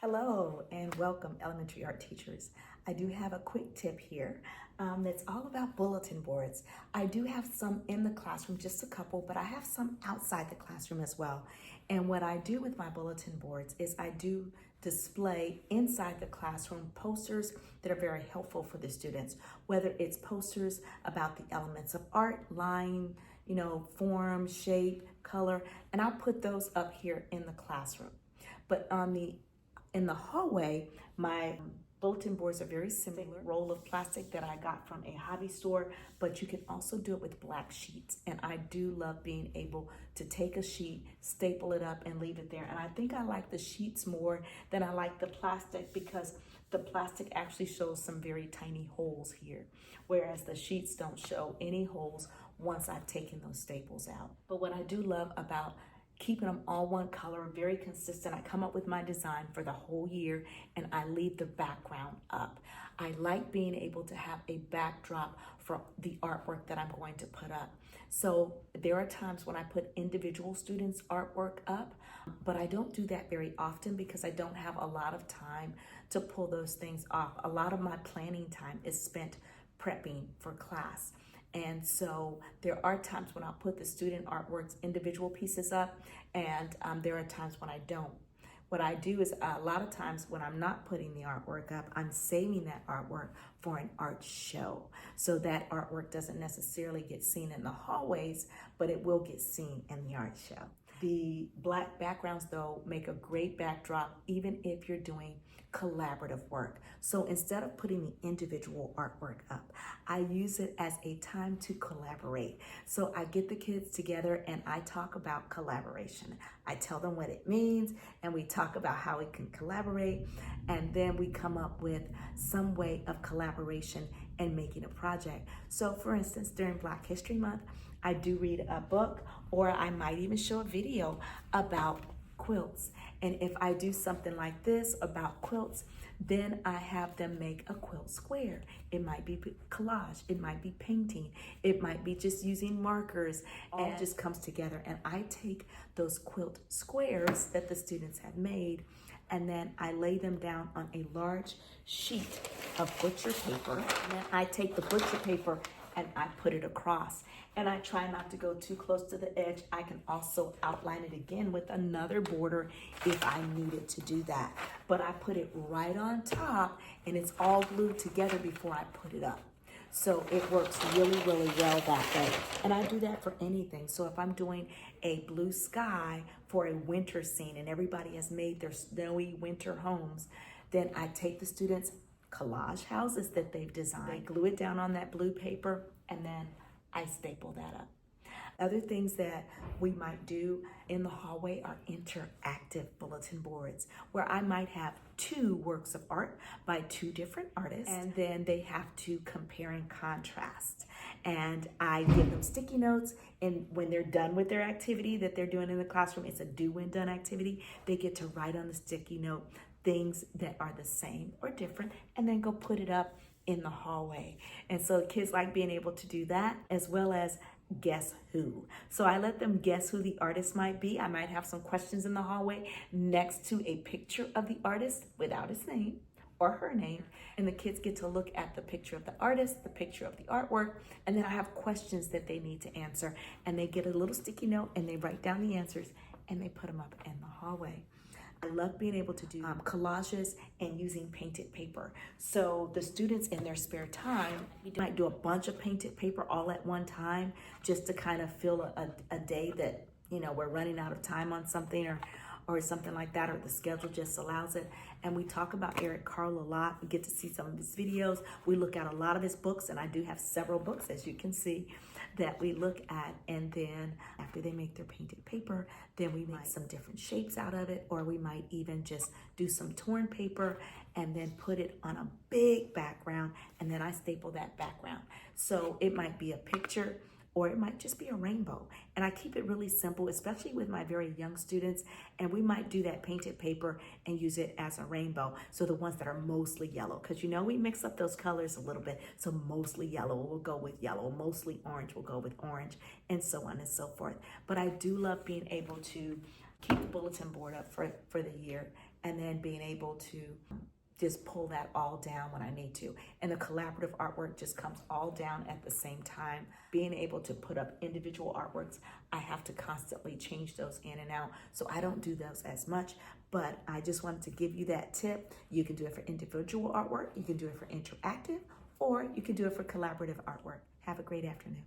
Hello and welcome, elementary art teachers. I do have a quick tip here that's all about bulletin boards. I do have some in the classroom, just a couple, but I have some outside the classroom as well. And what I do with my bulletin boards is I do display inside the classroom posters that are very helpful for the students, whether it's posters about the elements of art, line, form, shape, color, and I'll put those up here in the classroom. But in the hallway, my bulletin boards are very similar. Roll of plastic that I got from a hobby store, but you can also do it with black sheets. And I do love being able to take a sheet, staple it up, and leave it there. And I think I like the sheets more than I like the plastic because the plastic actually shows some very tiny holes here, whereas the sheets don't show any holes once I've taken those staples out. But what I do love about keeping them all one color, very consistent. I come up with my design for the whole year and I leave the background up. I like being able to have a backdrop for the artwork that I'm going to put up. So there are times when I put individual students' artwork up, but I don't do that very often because I don't have a lot of time to pull those things off. A lot of my planning time is spent prepping for class. And so there are times when I'll put the student artworks, individual pieces up, and there are times when I don't. What I do is a lot of times when I'm not putting the artwork up, I'm saving that artwork for an art show. So that artwork doesn't necessarily get seen in the hallways, but it will get seen in the art show. The black backgrounds, though, make a great backdrop even if you're doing collaborative work. So instead of putting the individual artwork up, I use it as a time to collaborate. So I get the kids together and I talk about collaboration. I tell them what it means and we talk about how we can collaborate, and then we come up with some way of collaboration and making a project. So for instance, during Black History Month, I do read a book, or I might even show a video about quilts. And if I do something like this about quilts, then I have them make a quilt square. It might be collage, it might be painting, it might be just using markers, and it just comes together. And I take those quilt squares that the students have made, and then I lay them down on a large sheet of butcher paper. And then I take the butcher paper and I put it across. And I try not to go too close to the edge. I can also outline it again with another border if I needed to do that. But I put it right on top and it's all glued together before I put it up. So it works really, really well that way. And I do that for anything. So if I'm doing a blue sky for a winter scene and everybody has made their snowy winter homes, then I take the students' collage houses that they've designed, I glue it down on that blue paper, and then I staple that up. Other things that we might do in the hallway are interactive bulletin boards, where I might have two works of art by two different artists, and then they have to compare and contrast. And I give them sticky notes, and when they're done with their activity that they're doing in the classroom, it's a do when done activity, they get to write on the sticky note things that are the same or different, and then go put it up in the hallway. And so kids like being able to do that, as well as guess who. So I let them guess who the artist might be. I might have some questions in the hallway next to a picture of the artist without his name or her name. And the kids get to look at the picture of the artist, the picture of the artwork, and then I have questions that they need to answer. And they get a little sticky note and they write down the answers and they put them up in the hallway. I love being able to do collages and using painted paper. So the students in their spare time might do a bunch of painted paper all at one time just to kind of fill a day that, we're running out of time on something or something like that, or the schedule just allows it. And we talk about Eric Carle a lot. We get to see some of his videos. We look at a lot of his books, and I do have several books, as you can see, that we look at. And then after they make their painted paper, then we make some different shapes out of it, or we might even just do some torn paper and then put it on a big background, and then I staple that background. So it might be a picture, or it might just be a rainbow. And I keep it really simple, especially with my very young students. And we might do that painted paper and use it as a rainbow. So the ones that are mostly yellow, because we mix up those colors a little bit. So mostly yellow will go with yellow, mostly orange will go with orange, and so on and so forth. But I do love being able to keep the bulletin board up for the year and then being able to just pull that all down when I need to. And the collaborative artwork just comes all down at the same time. Being able to put up individual artworks, I have to constantly change those in and out. So I don't do those as much, but I just wanted to give you that tip. You can do it for individual artwork, you can do it for interactive, or you can do it for collaborative artwork. Have a great afternoon.